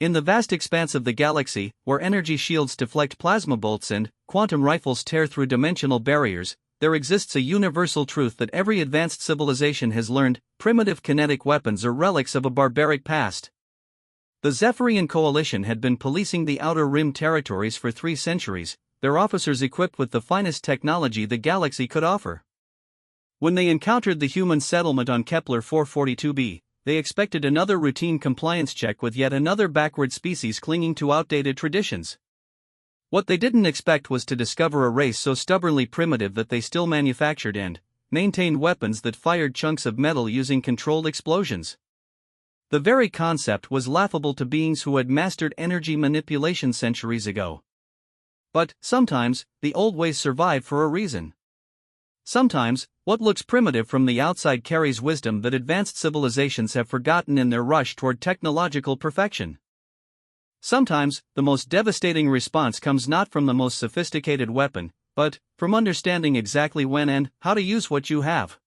In the vast expanse of the galaxy, where energy shields deflect plasma bolts and quantum rifles tear through dimensional barriers, there exists a universal truth that every advanced civilization has learned: primitive kinetic weapons are relics of a barbaric past. The Zephyrian Coalition had been policing the Outer Rim territories for 3 centuries, their officers equipped with the finest technology the galaxy could offer. When they encountered the human settlement on Kepler 442b, they expected another routine compliance check with yet another backward species clinging to outdated traditions. What they didn't expect was to discover a race so stubbornly primitive that they still manufactured and maintained weapons that fired chunks of metal using controlled explosions. The very concept was laughable to beings who had mastered energy manipulation centuries ago. But, sometimes, the old ways survive for a reason. Sometimes, what looks primitive from the outside carries wisdom that advanced civilizations have forgotten in their rush toward technological perfection. Sometimes, the most devastating response comes not from the most sophisticated weapon, but from understanding exactly when and how to use what you have.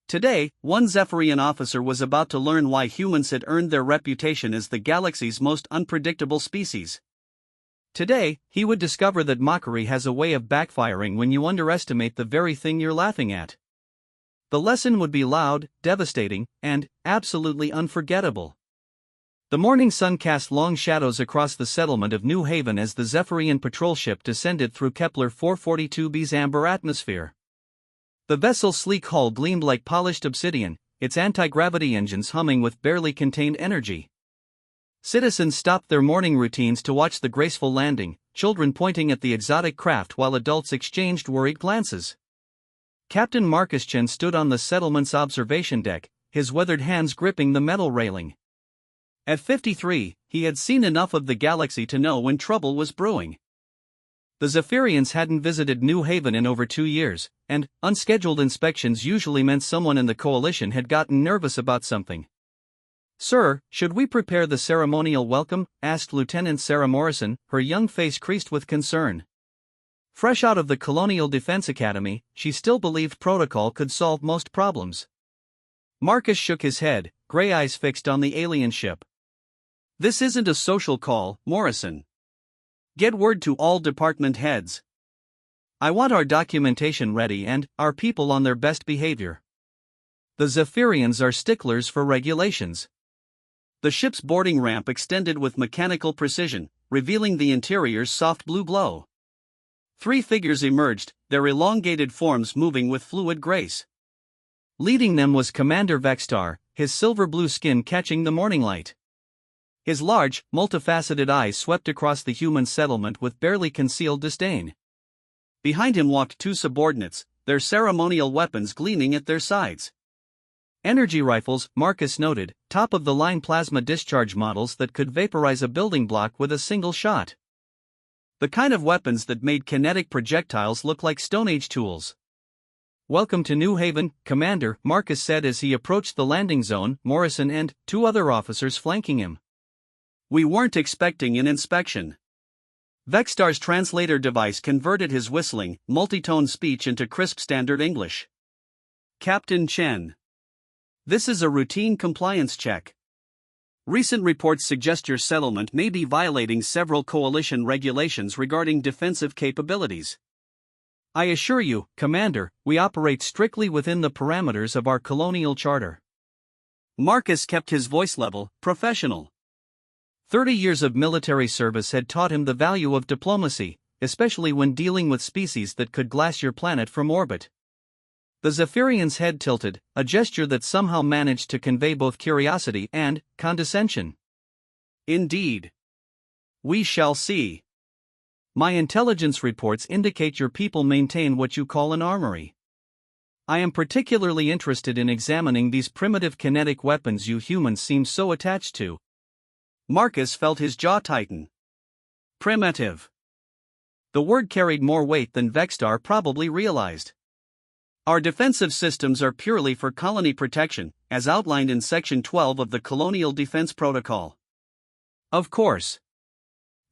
Today, one Zephyrian officer was about to learn why humans had earned their reputation as the galaxy's most unpredictable species. Today, he would discover that mockery has a way of backfiring when you underestimate the very thing you're laughing at. The lesson would be loud, devastating, and absolutely unforgettable. The morning sun cast long shadows across the settlement of New Haven as the Zephyrian patrol ship descended through Kepler 442b's amber atmosphere. The vessel's sleek hull gleamed like polished obsidian, its anti-gravity engines humming with barely contained energy. Citizens stopped their morning routines to watch the graceful landing, children pointing at the exotic craft while adults exchanged worried glances. Captain Marcus Chen stood on the settlement's observation deck, his weathered hands gripping the metal railing. At 53, he had seen enough of the galaxy to know when trouble was brewing. The Zephyrians hadn't visited New Haven in over 2 years, and unscheduled inspections usually meant someone in the coalition had gotten nervous about something. "Sir, should we prepare the ceremonial welcome?" asked Lieutenant Sarah Morrison, her young face creased with concern. Fresh out of the Colonial Defense Academy, she still believed protocol could solve most problems. Marcus shook his head, gray eyes fixed on the alien ship. "This isn't a social call, Morrison. Get word to all department heads. I want our documentation ready and our people on their best behavior. The Zephyrians are sticklers for regulations." The ship's boarding ramp extended with mechanical precision, revealing the interior's soft blue glow. 3 figures emerged, their elongated forms moving with fluid grace. Leading them was Commander Vextar, his silver-blue skin catching the morning light. His large, multifaceted eyes swept across the human settlement with barely concealed disdain. Behind him walked 2 subordinates, their ceremonial weapons gleaming at their sides. Energy rifles, Marcus noted, top-of-the-line plasma discharge models that could vaporize a building block with a single shot. The kind of weapons that made kinetic projectiles look like Stone Age tools. "Welcome to New Haven, Commander," Marcus said as he approached the landing zone, Morrison and 2 other officers flanking him. "We weren't expecting an inspection." Vextar's translator device converted his whistling, multi-tone speech into crisp standard English. "Captain Chen. This is a routine compliance check. Recent reports suggest your settlement may be violating several coalition regulations regarding defensive capabilities. I assure you, Commander, we operate strictly within the parameters of our colonial charter." Marcus kept his voice level, professional. 30 years of military service had taught him the value of diplomacy, especially when dealing with species that could glass your planet from orbit. The Zephyrian's head tilted, a gesture that somehow managed to convey both curiosity and condescension. "Indeed. We shall see. My intelligence reports indicate your people maintain what you call an armory. I am particularly interested in examining these primitive kinetic weapons you humans seem so attached to." Marcus felt his jaw tighten. Primitive. The word carried more weight than Vextar probably realized. "Our defensive systems are purely for colony protection, as outlined in Section 12 of the Colonial Defense Protocol." "Of course."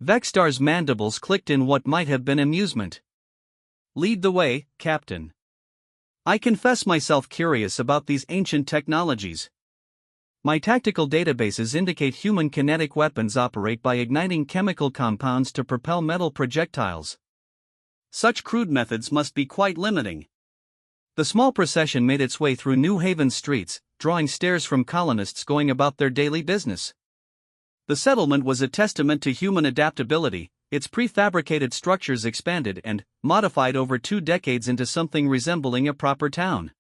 Vextar's mandibles clicked in what might have been amusement. "Lead the way, Captain. I confess myself curious about these ancient technologies." My tactical databases indicate human kinetic weapons operate by igniting chemical compounds to propel metal projectiles. Such crude methods must be quite limiting. The small procession made its way through New Haven's streets, drawing stares from colonists going about their daily business. The settlement was a testament to human adaptability. Its prefabricated structures expanded and modified over 2 decades into something resembling a proper town.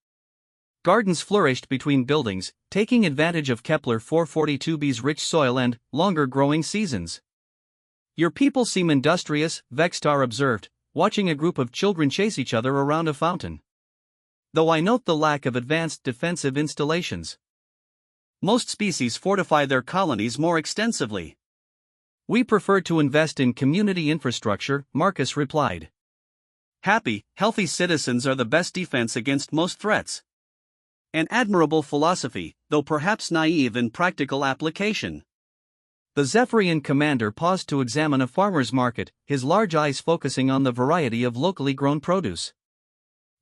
Gardens flourished between buildings, taking advantage of Kepler 442b's rich soil and longer growing seasons. Your people seem industrious, Vextar observed, watching a group of children chase each other around a fountain. Though I note the lack of advanced defensive installations. Most species fortify their colonies more extensively. We prefer to invest in community infrastructure, Marcus replied. Happy, healthy citizens are the best defense against most threats. An admirable philosophy, though perhaps naive in practical application. The Zephyrian commander paused to examine a farmer's market, his large eyes focusing on the variety of locally grown produce.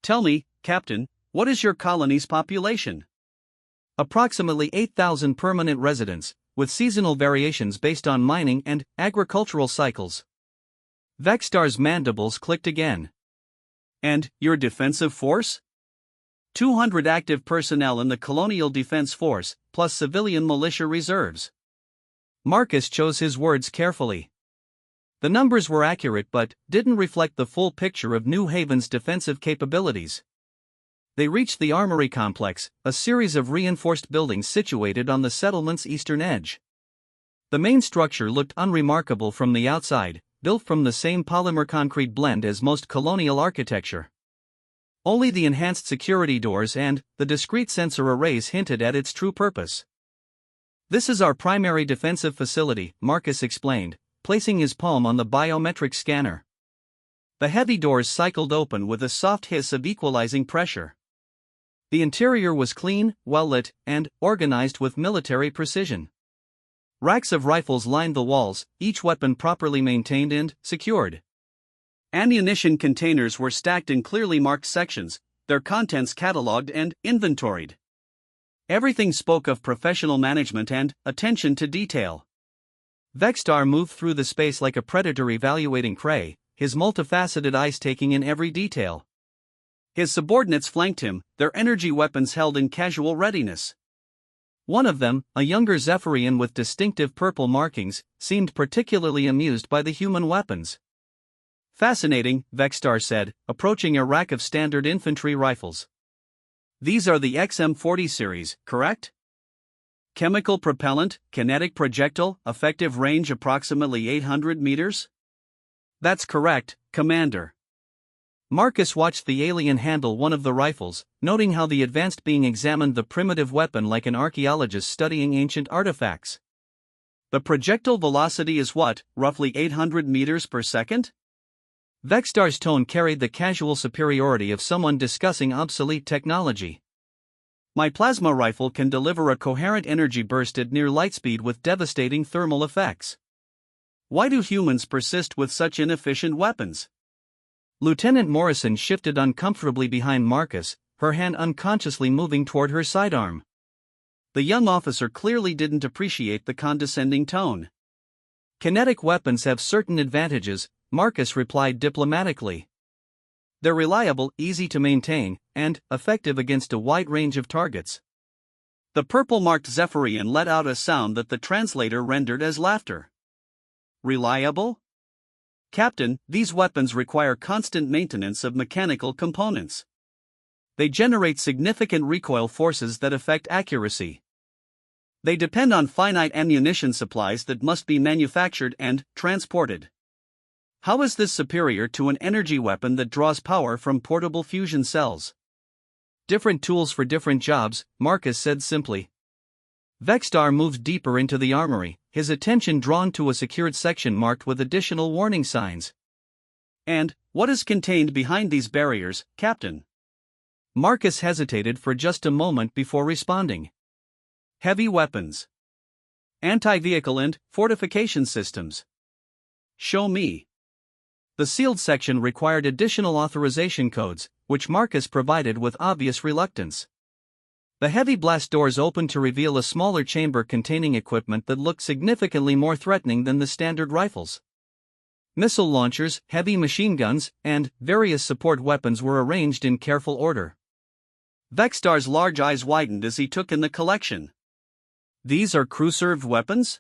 Tell me, Captain, what is your colony's population? Approximately 8,000 permanent residents, with seasonal variations based on mining and agricultural cycles. Vextar's mandibles clicked again. And your defensive force? 200 active personnel in the Colonial Defense Force, plus civilian militia reserves. Marcus chose his words carefully. The numbers were accurate but didn't reflect the full picture of New Haven's defensive capabilities. They reached the Armory Complex, a series of reinforced buildings situated on the settlement's eastern edge. The main structure looked unremarkable from the outside, built from the same polymer concrete blend as most colonial architecture. Only the enhanced security doors and the discrete sensor arrays hinted at its true purpose. This is our primary defensive facility, Marcus explained, placing his palm on the biometric scanner. The heavy doors cycled open with a soft hiss of equalizing pressure. The interior was clean, well-lit, and organized with military precision. Racks of rifles lined the walls, each weapon properly maintained and secured. Ammunition containers were stacked in clearly marked sections, their contents catalogued and inventoried. Everything spoke of professional management and attention to detail. Vextar moved through the space like a predator evaluating prey, his multifaceted eyes taking in every detail. His subordinates flanked him, their energy weapons held in casual readiness. One of them, a younger Zephyrian with distinctive purple markings, seemed particularly amused by the human weapons. Fascinating, Vextar said, approaching a rack of standard infantry rifles. These are the XM40 series, correct? Chemical propellant, kinetic projectile, effective range approximately 800 meters? That's correct, Commander. Marcus watched the alien handle one of the rifles, noting how the advanced being examined the primitive weapon like an archaeologist studying ancient artifacts. The projectile velocity is what, roughly 800 meters per second? Vextar's tone carried the casual superiority of someone discussing obsolete technology. My plasma rifle can deliver a coherent energy burst at near light speed with devastating thermal effects. Why do humans persist with such inefficient weapons? Lieutenant Morrison shifted uncomfortably behind Marcus, her hand unconsciously moving toward her sidearm. The young officer clearly didn't appreciate the condescending tone. Kinetic weapons have certain advantages, Marcus replied diplomatically. They're reliable, easy to maintain, and effective against a wide range of targets. The purple-marked Zephyrian let out a sound that the translator rendered as laughter. Reliable? Captain, these weapons require constant maintenance of mechanical components. They generate significant recoil forces that affect accuracy. They depend on finite ammunition supplies that must be manufactured and transported. How is this superior to an energy weapon that draws power from portable fusion cells? Different tools for different jobs, Marcus said simply. Vextar moved deeper into the armory, his attention drawn to a secured section marked with additional warning signs. And what is contained behind these barriers, Captain? Marcus hesitated for just a moment before responding. Heavy weapons. Anti-vehicle and fortification systems. Show me. The sealed section required additional authorization codes, which Marcus provided with obvious reluctance. The heavy blast doors opened to reveal a smaller chamber containing equipment that looked significantly more threatening than the standard rifles. Missile launchers, heavy machine guns, and various support weapons were arranged in careful order. Vextar's large eyes widened as he took in the collection. These are crew-served weapons?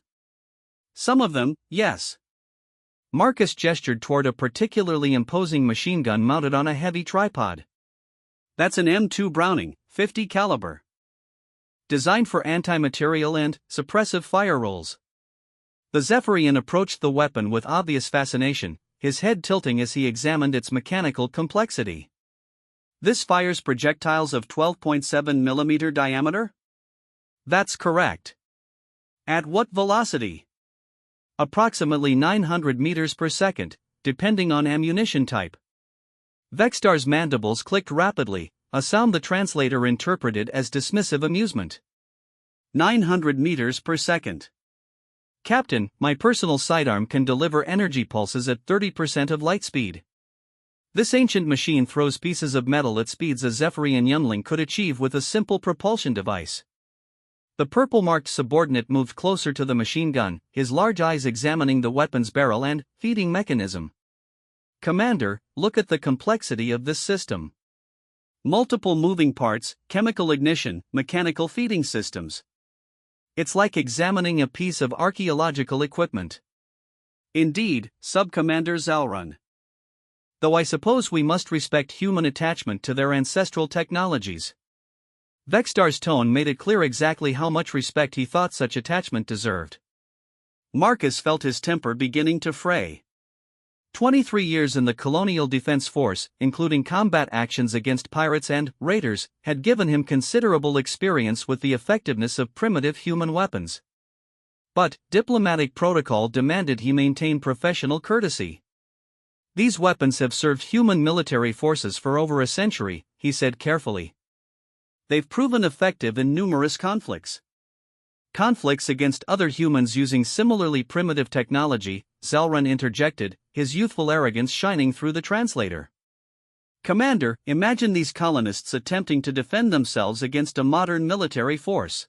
Some of them, yes. Marcus gestured toward a particularly imposing machine gun mounted on a heavy tripod. That's an M2 Browning, 50 caliber. Designed for anti-material and suppressive fire rolls. The Zephyrian approached the weapon with obvious fascination, his head tilting as he examined its mechanical complexity. This fires projectiles of 12.7 mm diameter? That's correct. At what velocity? Approximately 900 meters per second, depending on ammunition type. Vextar's mandibles clicked rapidly, a sound the translator interpreted as dismissive amusement. 900 meters per second. Captain, my personal sidearm can deliver energy pulses at 30% of light speed. This ancient machine throws pieces of metal at speeds a Zephyrian youngling could achieve with a simple propulsion device. The purple-marked subordinate moved closer to the machine gun, his large eyes examining the weapon's barrel and feeding mechanism. Commander, look at the complexity of this system. Multiple moving parts, chemical ignition, mechanical feeding systems. It's like examining a piece of archaeological equipment. Indeed, Sub-Commander Zalrun. Though I suppose we must respect human attachment to their ancestral technologies. Vextar's tone made it clear exactly how much respect he thought such attachment deserved. Marcus felt his temper beginning to fray. 23 years in the Colonial Defense Force, including combat actions against pirates and raiders, had given him considerable experience with the effectiveness of primitive human weapons. But diplomatic protocol demanded he maintain professional courtesy. These weapons have served human military forces for over a century, he said carefully. They've proven effective in numerous conflicts. Conflicts against other humans using similarly primitive technology, Zalrun interjected, his youthful arrogance shining through the translator. Commander, imagine these colonists attempting to defend themselves against a modern military force.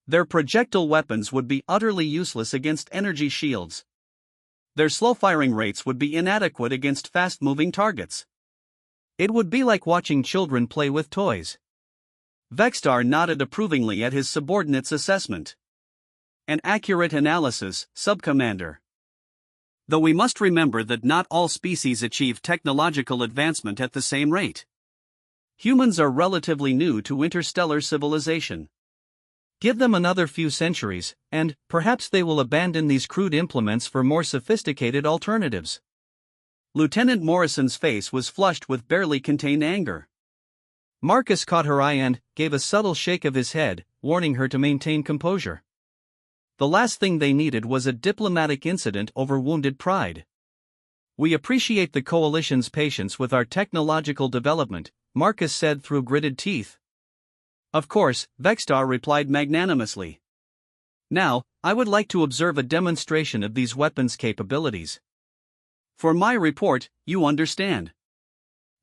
Their projectile weapons would be utterly useless against energy shields. Their slow firing rates would be inadequate against fast-moving targets. It would be like watching children play with toys. Vextar nodded approvingly at his subordinate's assessment. An accurate analysis, Sub-Commander. Though we must remember that not all species achieve technological advancement at the same rate. Humans are relatively new to interstellar civilization. Give them another few centuries, and perhaps they will abandon these crude implements for more sophisticated alternatives. Lieutenant Morrison's face was flushed with barely contained anger. Marcus caught her eye and gave a subtle shake of his head, warning her to maintain composure. The last thing they needed was a diplomatic incident over wounded pride. We appreciate the Coalition's patience with our technological development, Marcus said through gritted teeth. Of course, Vextar replied magnanimously. Now, I would like to observe a demonstration of these weapons' capabilities. For my report, you understand.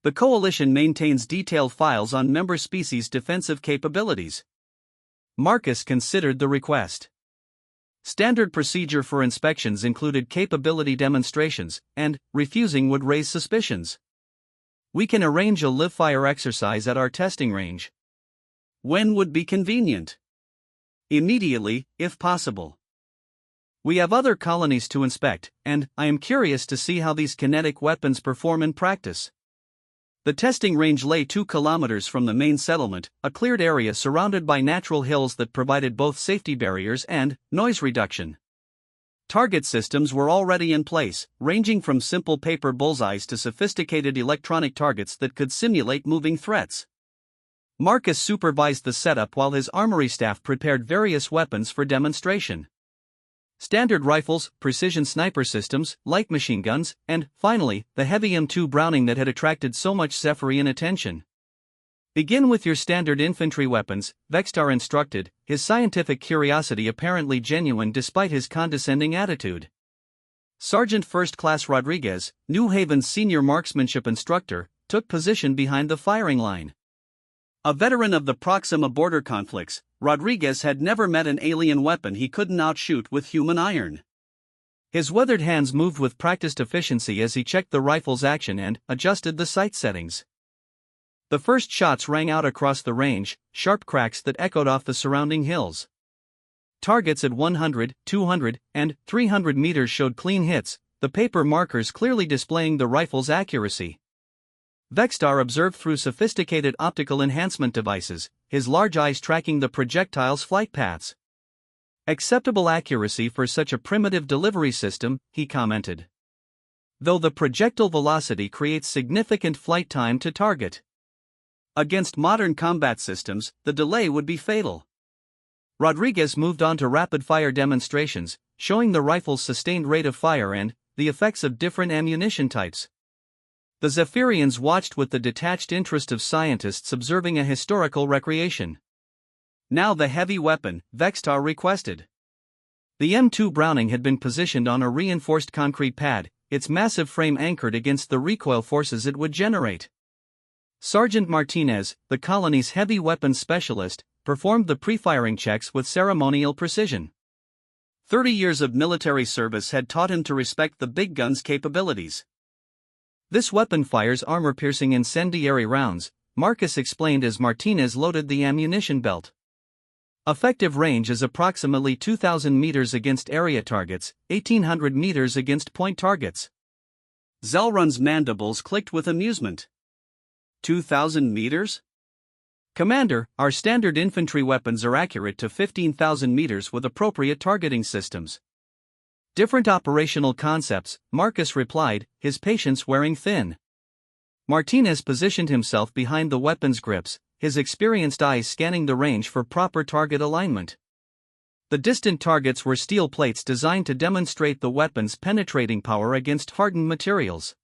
The Coalition maintains detailed files on member species' defensive capabilities. Marcus considered the request. Standard procedure for inspections included capability demonstrations, and refusing would raise suspicions. We can arrange a live-fire exercise at our testing range. When would be convenient? Immediately, if possible. We have other colonies to inspect, and I am curious to see how these kinetic weapons perform in practice. The testing range lay 2 kilometers from the main settlement, a cleared area surrounded by natural hills that provided both safety barriers and noise reduction. Target systems were already in place, ranging from simple paper bullseyes to sophisticated electronic targets that could simulate moving threats. Marcus supervised the setup while his armory staff prepared various weapons for demonstration. Standard rifles, precision sniper systems, light machine guns, and, finally, the heavy M2 Browning that had attracted so much Zephyrian attention. Begin with your standard infantry weapons, Vextar instructed, his scientific curiosity apparently genuine despite his condescending attitude. Sergeant First Class Rodriguez, New Haven's senior marksmanship instructor, took position behind the firing line. A veteran of the Proxima border conflicts, Rodriguez had never met an alien weapon he couldn't outshoot with human iron. His weathered hands moved with practiced efficiency as he checked the rifle's action and adjusted the sight settings. The first shots rang out across the range, sharp cracks that echoed off the surrounding hills. Targets at 100, 200, and 300 meters showed clean hits, the paper markers clearly displaying the rifle's accuracy. Vextar observed through sophisticated optical enhancement devices, his large eyes tracking the projectile's flight paths. Acceptable accuracy for such a primitive delivery system, he commented. Though the projectile velocity creates significant flight time to target. Against modern combat systems, the delay would be fatal. Rodriguez moved on to rapid-fire demonstrations, showing the rifle's sustained rate of fire and the effects of different ammunition types. The Zephyrians watched with the detached interest of scientists observing a historical recreation. Now the heavy weapon, Vextar requested. The M2 Browning had been positioned on a reinforced concrete pad, its massive frame anchored against the recoil forces it would generate. Sergeant Martinez, the colony's heavy weapons specialist, performed the pre-firing checks with ceremonial precision. 30 years of military service had taught him to respect the big gun's capabilities. This weapon fires armor-piercing incendiary rounds, Marcus explained as Martinez loaded the ammunition belt. Effective range is approximately 2,000 meters against area targets, 1,800 meters against point targets. Zelrun's mandibles clicked with amusement. 2,000 meters? Commander, our standard infantry weapons are accurate to 15,000 meters with appropriate targeting systems. Different operational concepts, Marcus replied, his patience wearing thin. Martinez positioned himself behind the weapon's grips, his experienced eyes scanning the range for proper target alignment. The distant targets were steel plates designed to demonstrate the weapon's penetrating power against hardened materials.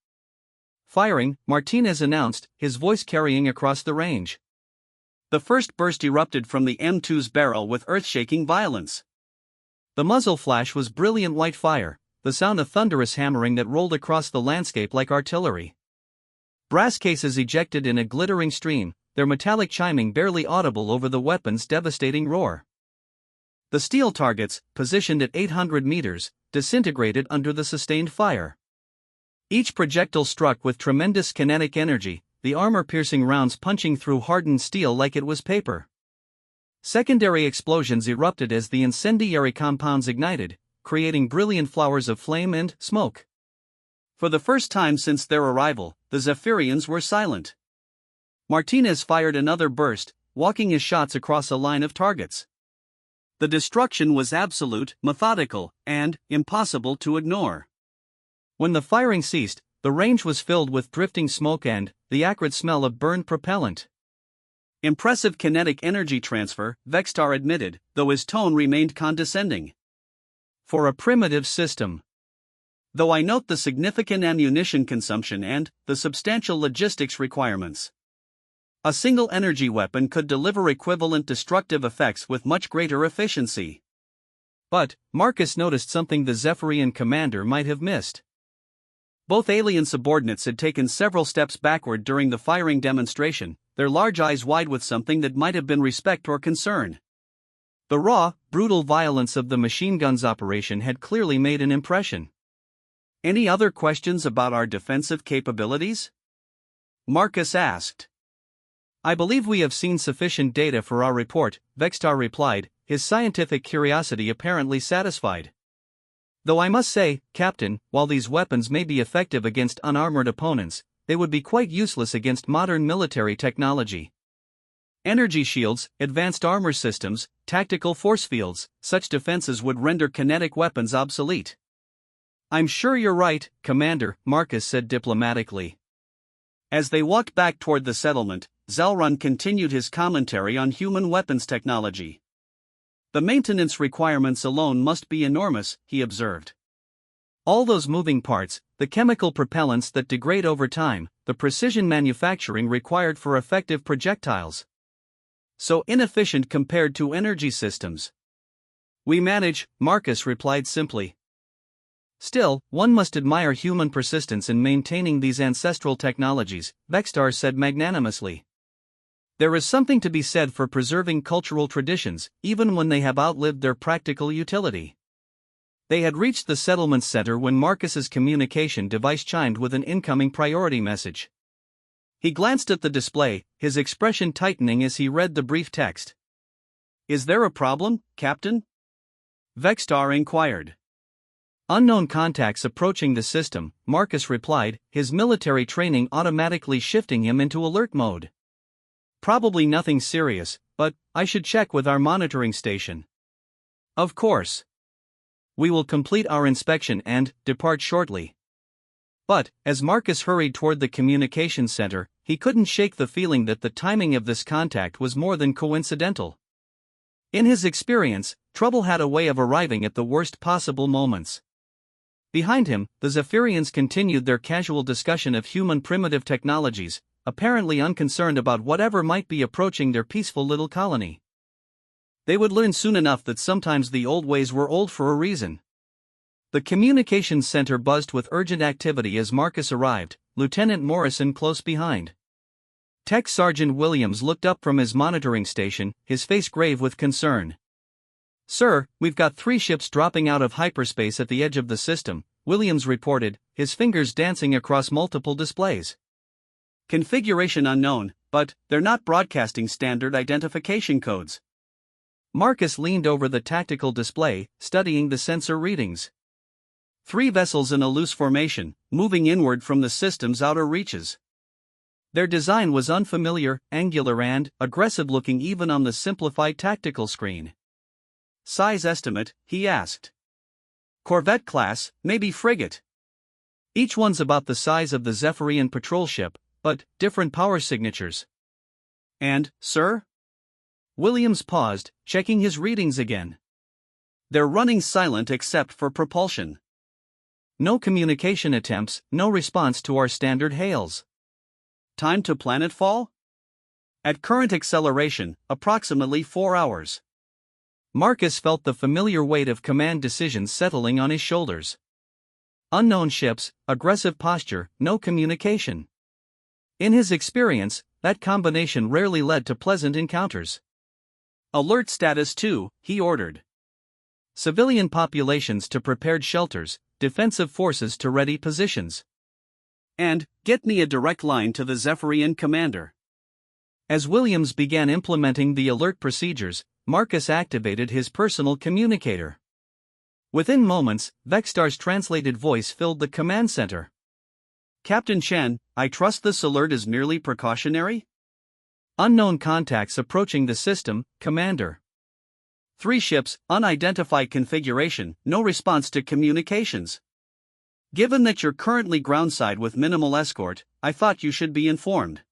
Firing, Martinez announced, his voice carrying across the range. The first burst erupted from the M2's barrel with earth-shaking violence. The muzzle flash was brilliant white fire, the sound of thunderous hammering that rolled across the landscape like artillery. Brass cases ejected in a glittering stream, their metallic chiming barely audible over the weapon's devastating roar. The steel targets, positioned at 800 meters, disintegrated under the sustained fire. Each projectile struck with tremendous kinetic energy, the armor-piercing rounds punching through hardened steel like it was paper. Secondary explosions erupted as the incendiary compounds ignited, creating brilliant flowers of flame and smoke. For the first time since their arrival, the Zephyrians were silent. Martinez fired another burst, walking his shots across a line of targets. The destruction was absolute, methodical, and impossible to ignore. When the firing ceased, the range was filled with drifting smoke and the acrid smell of burned propellant. Impressive kinetic energy transfer, Vextar admitted, though his tone remained condescending. For a primitive system. Though I note the significant ammunition consumption and the substantial logistics requirements. A single energy weapon could deliver equivalent destructive effects with much greater efficiency. But, Marcus noticed something the Zephyrian commander might have missed. Both alien subordinates had taken several steps backward during the firing demonstration, their large eyes wide with something that might have been respect or concern. The raw, brutal violence of the machine gun's operation had clearly made an impression. Any other questions about our defensive capabilities? Marcus asked. I believe we have seen sufficient data for our report, Vextar replied, his scientific curiosity apparently satisfied. Though I must say, Captain, while these weapons may be effective against unarmored opponents, they would be quite useless against modern military technology. Energy shields, advanced armor systems, tactical force fields, such defenses would render kinetic weapons obsolete. I'm sure you're right, Commander, Marcus said diplomatically. As they walked back toward the settlement, Zelrun continued his commentary on human weapons technology. The maintenance requirements alone must be enormous, he observed. All those moving parts, the chemical propellants that degrade over time, the precision manufacturing required for effective projectiles. So inefficient compared to energy systems. We manage, Marcus replied simply. Still, one must admire human persistence in maintaining these ancestral technologies, Vextar said magnanimously. There is something to be said for preserving cultural traditions, even when they have outlived their practical utility. They had reached the settlement center when Marcus's communication device chimed with an incoming priority message. He glanced at the display, his expression tightening as he read the brief text. "Is there a problem, Captain?" Vextar inquired. "Unknown contacts approaching the system," Marcus replied, his military training automatically shifting him into alert mode. "Probably nothing serious, but I should check with our monitoring station." "Of course. We will complete our inspection and depart shortly." But, as Marcus hurried toward the communications center, he couldn't shake the feeling that the timing of this contact was more than coincidental. In his experience, trouble had a way of arriving at the worst possible moments. Behind him, the Zephyrians continued their casual discussion of human primitive technologies, apparently unconcerned about whatever might be approaching their peaceful little colony. They would learn soon enough that sometimes the old ways were old for a reason. The communications center buzzed with urgent activity as Marcus arrived, Lieutenant Morrison close behind. Tech Sergeant Williams looked up from his monitoring station, his face grave with concern. "Sir, we've got 3 ships dropping out of hyperspace at the edge of the system," Williams reported, his fingers dancing across multiple displays. "Configuration unknown, but they're not broadcasting standard identification codes." Marcus leaned over the tactical display, studying the sensor readings. 3 vessels in a loose formation, moving inward from the system's outer reaches. Their design was unfamiliar, angular and aggressive-looking even on the simplified tactical screen. "Size estimate?" he asked. "Corvette class, maybe frigate. Each one's about the size of the Zephyrian patrol ship, but different power signatures." "And, sir?" Williams paused, checking his readings again. "They're running silent except for propulsion. No communication attempts, no response to our standard hails." "Time to planetfall?" "At current acceleration, approximately 4 hours." Marcus felt the familiar weight of command decisions settling on his shoulders. Unknown ships, aggressive posture, no communication. In his experience, that combination rarely led to pleasant encounters. "Alert status 2, he ordered. Civilian populations to prepared shelters, defensive forces to ready positions. And, get me a direct line to the Zephyrian commander." As Williams began implementing the alert procedures, Marcus activated his personal communicator. Within moments, Vextar's translated voice filled the command center. "Captain Chen, I trust this alert is merely precautionary? Unknown contacts approaching the system, Commander. 3 ships, unidentified configuration, no response to communications. Given that you're currently groundside with minimal escort, I thought you should be informed."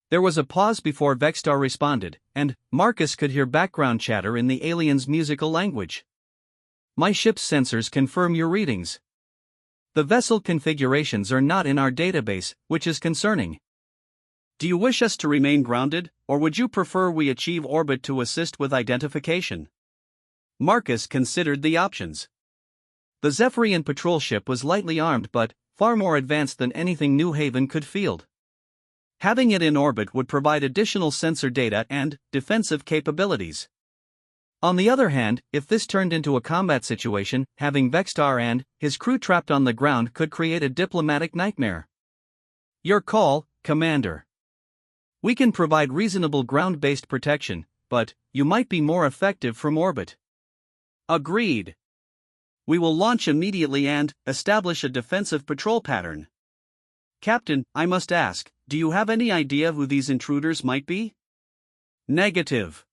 There was a pause before Vextar responded, and Marcus could hear background chatter in the alien's musical language. "My ship's sensors confirm your readings. The vessel configurations are not in our database, which is concerning. Do you wish us to remain grounded, or would you prefer we achieve orbit to assist with identification?" Marcus considered the options. The Zephyrian patrol ship was lightly armed but far more advanced than anything New Haven could field. Having it in orbit would provide additional sensor data and defensive capabilities. On the other hand, if this turned into a combat situation, having Vextar and his crew trapped on the ground could create a diplomatic nightmare. "Your call, Commander. We can provide reasonable ground-based protection, but you might be more effective from orbit." "Agreed. We will launch immediately and establish a defensive patrol pattern. Captain, I must ask, do you have any idea who these intruders might be?" "Negative.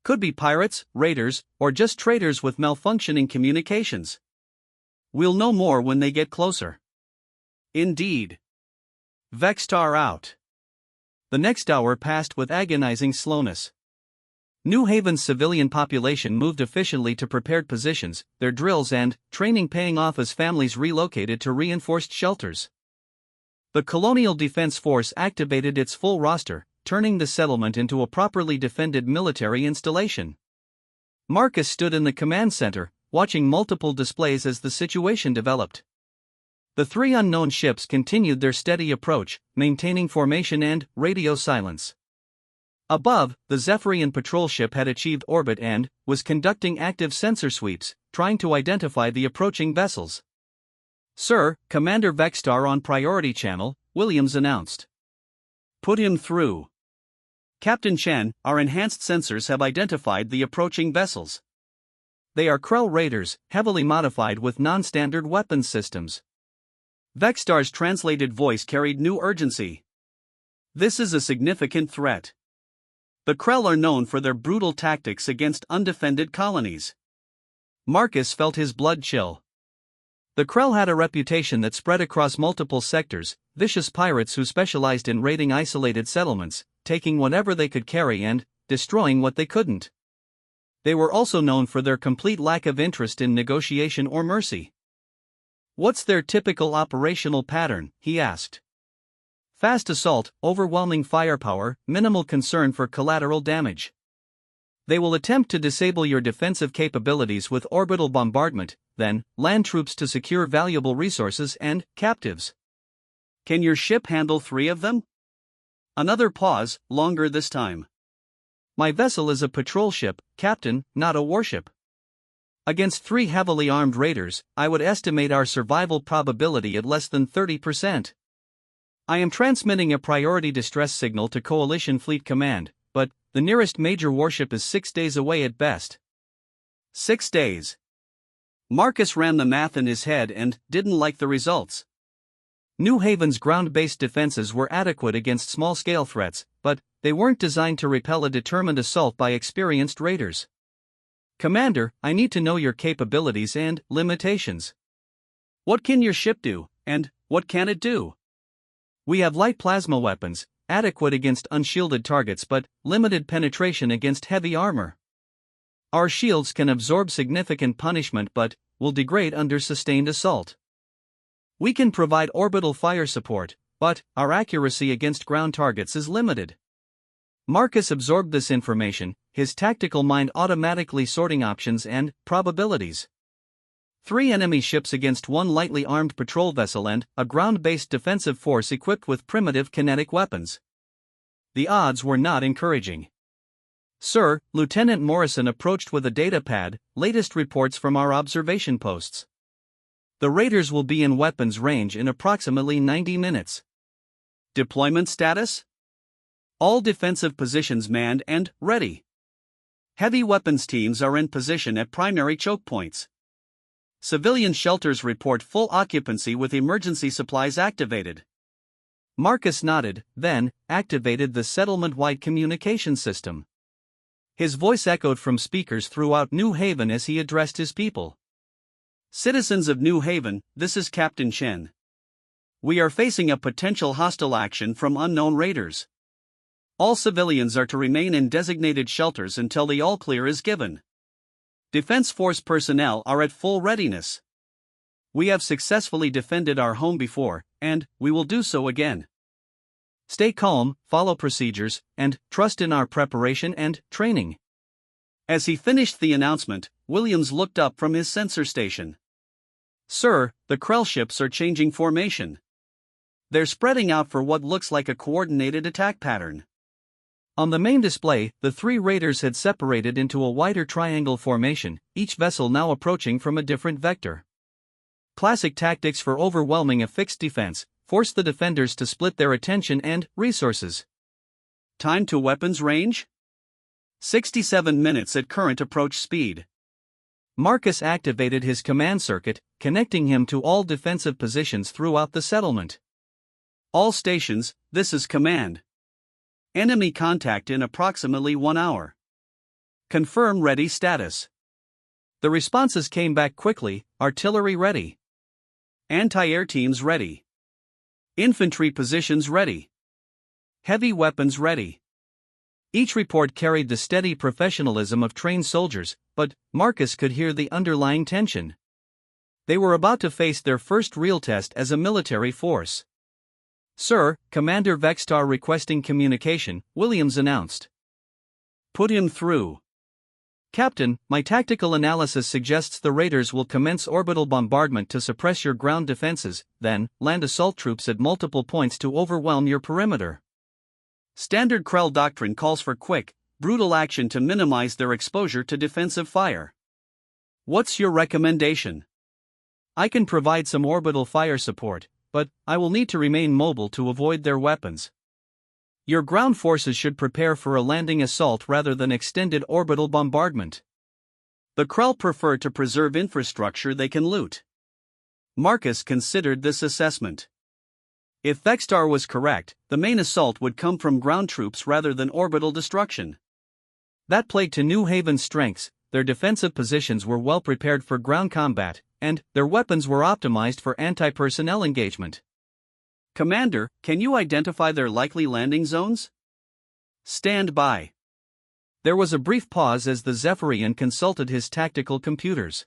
Could be pirates, raiders, or just traders with malfunctioning communications. We'll know more when they get closer." "Indeed." Vextar out. The next hour passed with agonizing slowness. New Haven's civilian population moved efficiently to prepared positions, their drills and training paying off as families relocated to reinforced shelters. The Colonial Defense Force activated its full roster, turning the settlement into a properly defended military installation. Marcus stood in the command center, watching multiple displays as the situation developed. The 3 unknown ships continued their steady approach, maintaining formation and radio silence. Above, the Zephyrian patrol ship had achieved orbit and was conducting active sensor sweeps, trying to identify the approaching vessels. "Sir, Commander Vexstar on priority channel," Williams announced. "Put him through." "Captain Chen, our enhanced sensors have identified the approaching vessels. They are Krell raiders, heavily modified with non-standard weapons systems." Vexstar's translated voice carried new urgency. "This is a significant threat. The Krell are known for their brutal tactics against undefended colonies." Marcus felt his blood chill. The Krell had a reputation that spread across multiple sectors, vicious pirates who specialized in raiding isolated settlements, taking whatever they could carry and destroying what they couldn't. They were also known for their complete lack of interest in negotiation or mercy. "What's their typical operational pattern?" he asked. "Fast assault, overwhelming firepower, minimal concern for collateral damage. They will attempt to disable your defensive capabilities with orbital bombardment, then land troops to secure valuable resources and captives." "Can your ship handle 3 of them?" Another pause, longer this time. "My vessel is a patrol ship, Captain, not a warship. Against 3 heavily armed raiders, I would estimate our survival probability at less than 30%. I am transmitting a priority distress signal to Coalition Fleet Command, but the nearest major warship is 6 days away at best." 6 days. Marcus ran the math in his head and didn't like the results. New Haven's ground-based defenses were adequate against small-scale threats, but they weren't designed to repel a determined assault by experienced raiders. "Commander, I need to know your capabilities and limitations. What can your ship do, and what can it do?" "We have light plasma weapons, adequate against unshielded targets but limited penetration against heavy armor. Our shields can absorb significant punishment but will degrade under sustained assault. We can provide orbital fire support, but our accuracy against ground targets is limited." Marcus absorbed this information, his tactical mind automatically sorting options and probabilities. 3 enemy ships against 1 lightly armed patrol vessel and a ground-based defensive force equipped with primitive kinetic weapons. The odds were not encouraging. "Sir," Lieutenant Morrison approached with a data pad, "latest reports from our observation posts. The raiders will be in weapons range in approximately 90 minutes. Deployment status? All defensive positions manned and ready. Heavy weapons teams are in position at primary choke points. Civilian shelters report full occupancy with emergency supplies activated." Marcus nodded, then activated the settlement-wide communication system. His voice echoed from speakers throughout New Haven as he addressed his people. "Citizens of New Haven, this is Captain Chen. We are facing a potential hostile action from unknown raiders. All civilians are to remain in designated shelters until the all-clear is given. Defense Force personnel are at full readiness. We have successfully defended our home before, and we will do so again. Stay calm, follow procedures, and trust in our preparation and training." As he finished the announcement, Williams looked up from his sensor station. "Sir, the Krell ships are changing formation. They're spreading out for what looks like a coordinated attack pattern." On the main display, the 3 raiders had separated into a wider triangle formation, each vessel now approaching from a different vector. Classic tactics for overwhelming a fixed defense, force the defenders to split their attention and resources. Time to weapons range? 67 minutes at current approach speed. Marcus activated his command circuit, connecting him to all defensive positions throughout the settlement. "All stations, this is command. Enemy contact in approximately 1 hour. Confirm ready status." The responses came back quickly: artillery ready. Anti-air teams ready. Infantry positions ready. Heavy weapons ready. Each report carried the steady professionalism of trained soldiers, but Marcus could hear the underlying tension. They were about to face their first real test as a military force. "Sir, Commander Vexstar requesting communication," Williams announced. "Put him through." "Captain, my tactical analysis suggests the raiders will commence orbital bombardment to suppress your ground defenses, then land assault troops at multiple points to overwhelm your perimeter." Standard Krell doctrine calls for quick, brutal action to minimize their exposure to defensive fire. What's your recommendation? I can provide some orbital fire support, but I will need to remain mobile to avoid their weapons. Your ground forces should prepare for a landing assault rather than extended orbital bombardment. The Krell prefer to preserve infrastructure they can loot. Marcus considered this assessment. If Vextar was correct, the main assault would come from ground troops rather than orbital destruction. That played to New Haven's strengths. Their defensive positions were well prepared for ground combat, and their weapons were optimized for anti-personnel engagement. Commander, can you identify their likely landing zones? Stand by. There was a brief pause as the Zephyrian consulted his tactical computers.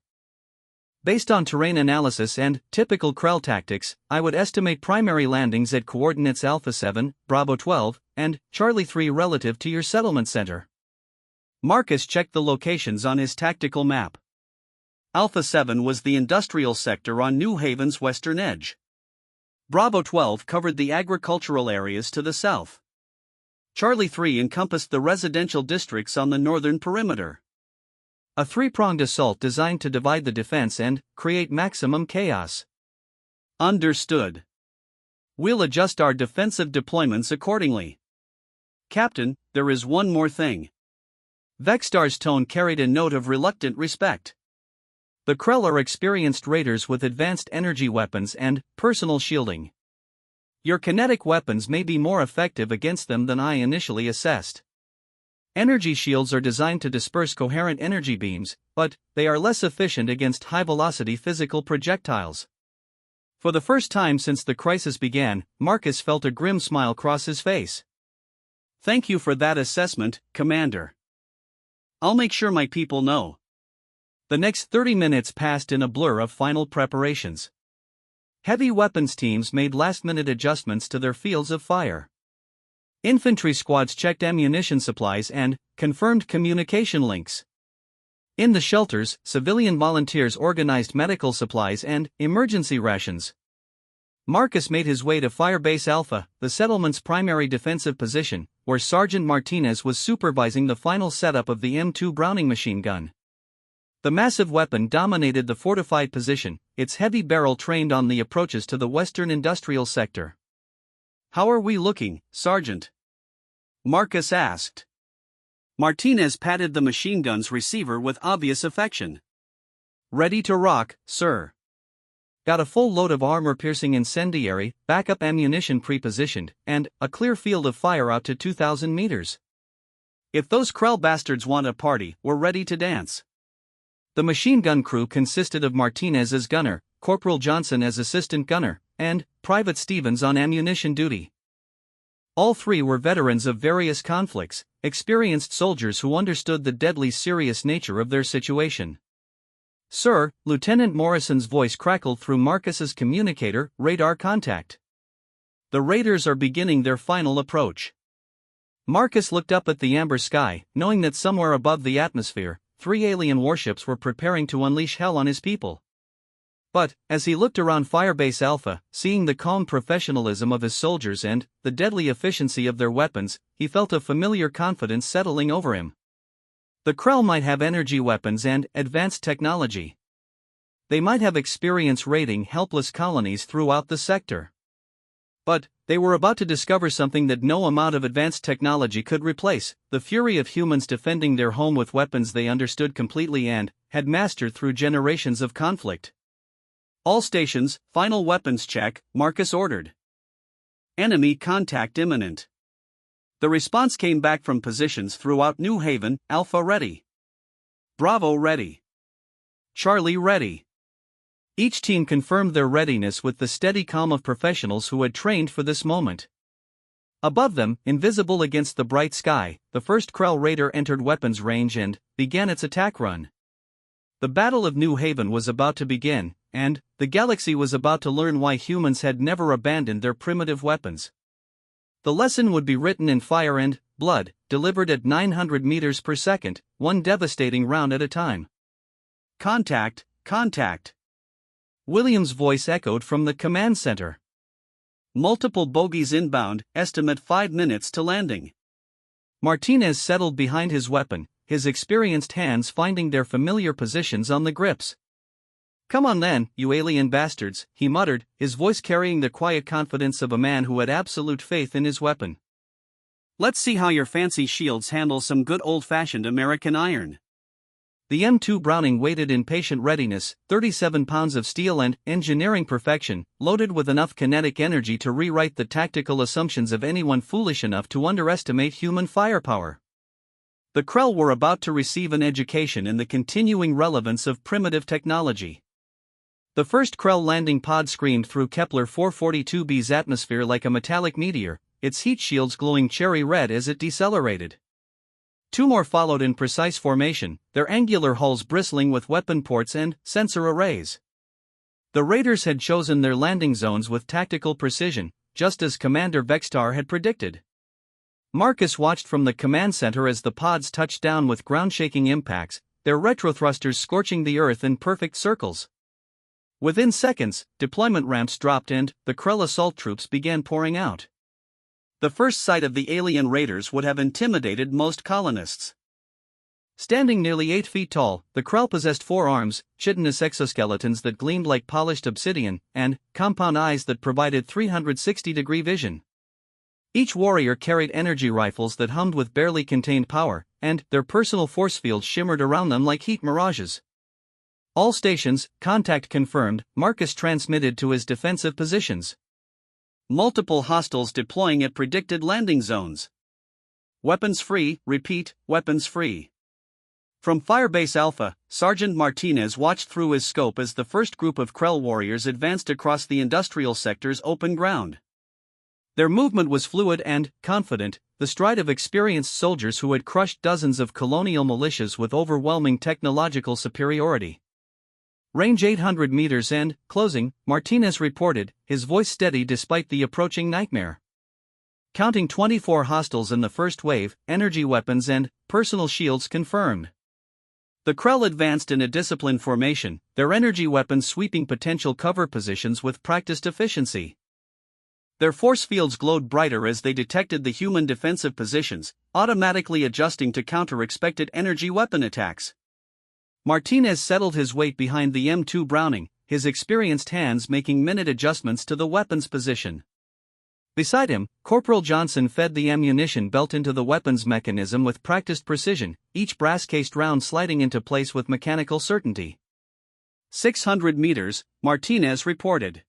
Based on terrain analysis and typical Krell tactics, I would estimate primary landings at coordinates Alpha 7, Bravo 12, and Charlie 3 relative to your settlement center. Marcus checked the locations on his tactical map. Alpha 7 was the industrial sector on New Haven's western edge. Bravo 12 covered the agricultural areas to the south. Charlie 3 encompassed the residential districts on the northern perimeter. A three-pronged assault designed to divide the defense and create maximum chaos. Understood. We'll adjust our defensive deployments accordingly. Captain, there is one more thing. Vextar's tone carried a note of reluctant respect. The Krell are experienced raiders with advanced energy weapons and personal shielding. Your kinetic weapons may be more effective against them than I initially assessed. Energy shields are designed to disperse coherent energy beams, but they are less efficient against high-velocity physical projectiles. For the first time since the crisis began, Marcus felt a grim smile cross his face. Thank you for that assessment, Commander. I'll make sure my people know. The next 30 minutes passed in a blur of final preparations. Heavy weapons teams made last-minute adjustments to their fields of fire. Infantry squads checked ammunition supplies and confirmed communication links. In the shelters, civilian volunteers organized medical supplies and emergency rations. Marcus made his way to Firebase Alpha, the settlement's primary defensive position, where Sergeant Martinez was supervising the final setup of the M2 Browning machine gun. The massive weapon dominated the fortified position, its heavy barrel trained on the approaches to the western industrial sector. How are we looking, Sergeant? Marcus asked. Martinez patted the machine gun's receiver with obvious affection. Ready to rock, sir. Got a full load of armor-piercing incendiary, backup ammunition pre-positioned, and a clear field of fire out to 2,000 meters. If those Krell bastards want a party, we're ready to dance. The machine gun crew consisted of Martinez as gunner, Corporal Johnson as assistant gunner, and Private Stevens on ammunition duty. All three were veterans of various conflicts, experienced soldiers who understood the deadly serious nature of their situation. Sir, Lieutenant Morrison's voice crackled through Marcus's communicator, radar contact. The raiders are beginning their final approach. Marcus looked up at the amber sky, knowing that somewhere above the atmosphere, 3 alien warships were preparing to unleash hell on his people. But, as he looked around Firebase Alpha, seeing the calm professionalism of his soldiers and the deadly efficiency of their weapons, he felt a familiar confidence settling over him. The Krell might have energy weapons and advanced technology. They might have experience raiding helpless colonies throughout the sector. But they were about to discover something that no amount of advanced technology could replace: the fury of humans defending their home with weapons they understood completely and had mastered through generations of conflict. All stations, final weapons check, Marcus ordered. Enemy contact imminent. The response came back from positions throughout New Haven: Alpha ready. Bravo ready. Charlie ready. Each team confirmed their readiness with the steady calm of professionals who had trained for this moment. Above them, invisible against the bright sky, the first Krell raider entered weapons range and began its attack run. The Battle of New Haven was about to begin, and the galaxy was about to learn why humans had never abandoned their primitive weapons. The lesson would be written in fire and blood, delivered at 900 meters per second, one devastating round at a time. Contact, contact. William's voice echoed from the command center. Multiple bogies inbound, estimate 5 minutes to landing. Martinez settled behind his weapon, his experienced hands finding their familiar positions on the grips. "Come on then, you alien bastards," he muttered, his voice carrying the quiet confidence of a man who had absolute faith in his weapon. "Let's see how your fancy shields handle some good old-fashioned American iron." The M2 Browning waited in patient readiness, 37 pounds of steel and engineering perfection, loaded with enough kinetic energy to rewrite the tactical assumptions of anyone foolish enough to underestimate human firepower. The Krell were about to receive an education in the continuing relevance of primitive technology. The first Krell landing pod screamed through Kepler 442b's atmosphere like a metallic meteor, its heat shields glowing cherry red as it decelerated. Two more followed in precise formation, their angular hulls bristling with weapon ports and sensor arrays. The raiders had chosen their landing zones with tactical precision, just as Commander Vextar had predicted. Marcus watched from the command center as the pods touched down with ground-shaking impacts, their retrothrusters scorching the earth in perfect circles. Within seconds, deployment ramps dropped and the Krell assault troops began pouring out. The first sight of the alien raiders would have intimidated most colonists. Standing nearly 8 feet tall, the Krell possessed 4 arms, chitinous exoskeletons that gleamed like polished obsidian, and compound eyes that provided 360-degree vision. Each warrior carried energy rifles that hummed with barely contained power, and their personal force fields shimmered around them like heat mirages. "All stations, contact confirmed," Marcus transmitted to his defensive positions. "Multiple hostiles deploying at predicted landing zones. Weapons free, repeat, weapons free." From Firebase Alpha, Sergeant Martinez watched through his scope as the first group of Krell warriors advanced across the industrial sector's open ground. Their movement was fluid and confident, the stride of experienced soldiers who had crushed dozens of colonial militias with overwhelming technological superiority. "Range 800 meters and closing," Martinez reported, his voice steady despite the approaching nightmare. "Counting 24 hostiles in the first wave, energy weapons and personal shields confirmed." The Krell advanced in a disciplined formation, their energy weapons sweeping potential cover positions with practiced efficiency. Their force fields glowed brighter as they detected the human defensive positions, automatically adjusting to counter expected energy weapon attacks. Martinez settled his weight behind the M2 Browning, his experienced hands making minute adjustments to the weapon's position. Beside him, Corporal Johnson fed the ammunition belt into the weapon's mechanism with practiced precision, each brass-cased round sliding into place with mechanical certainty. 600 meters, Martinez reported.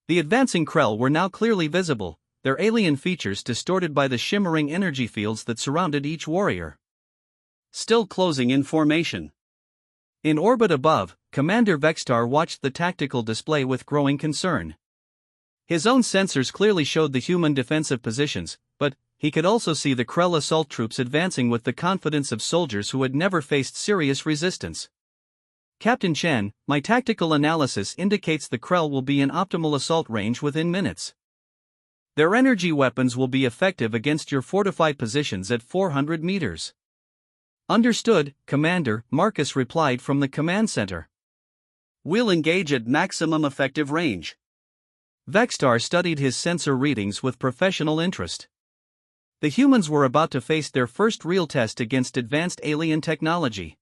The advancing Krell were now clearly visible, their alien features distorted by the shimmering energy fields that surrounded each warrior. Still closing in formation. In orbit above, Commander Vextar watched the tactical display with growing concern. His own sensors clearly showed the human defensive positions, but he could also see the Krell assault troops advancing with the confidence of soldiers who had never faced serious resistance. "Captain Chen, my tactical analysis indicates the Krell will be in optimal assault range within minutes. Their energy weapons will be effective against your fortified positions at 400 meters. "Understood, Commander," Marcus replied from the command center. "We'll engage at maximum effective range." Vextar studied his sensor readings with professional interest. The humans were about to face their first real test against advanced alien technology.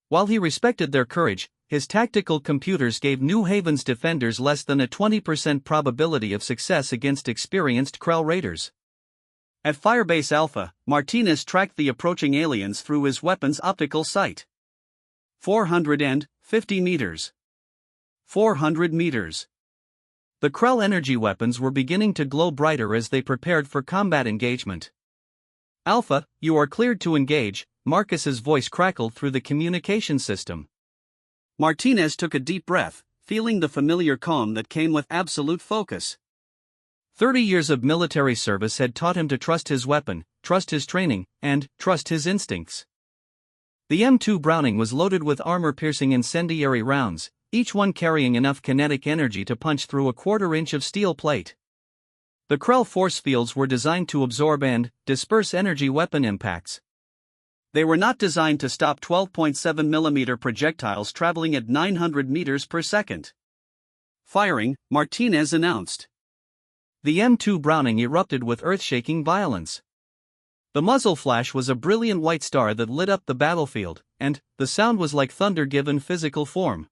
While he respected their courage, his tactical computers gave New Haven's defenders less than a 20% probability of success against experienced Krell raiders. At Firebase Alpha, Martinez tracked the approaching aliens through his weapon's optical sight. 450 meters. 400 meters. The Krell energy weapons were beginning to glow brighter as they prepared for combat engagement. "Alpha, you are cleared to engage," Marcus's voice crackled through the communication system. Martinez took a deep breath, feeling the familiar calm that came with absolute focus. 30 years of military service had taught him to trust his weapon, trust his training, and trust his instincts. The M2 Browning was loaded with armor-piercing incendiary rounds, each one carrying enough kinetic energy to punch through a quarter-inch of steel plate. The Krell force fields were designed to absorb and disperse energy weapon impacts. They were not designed to stop 12.7 mm projectiles traveling at 900 meters per second. "Firing," Martinez announced. The M2 Browning erupted with earth-shaking violence. The muzzle flash was a brilliant white star that lit up the battlefield, and the sound was like thunder given physical form.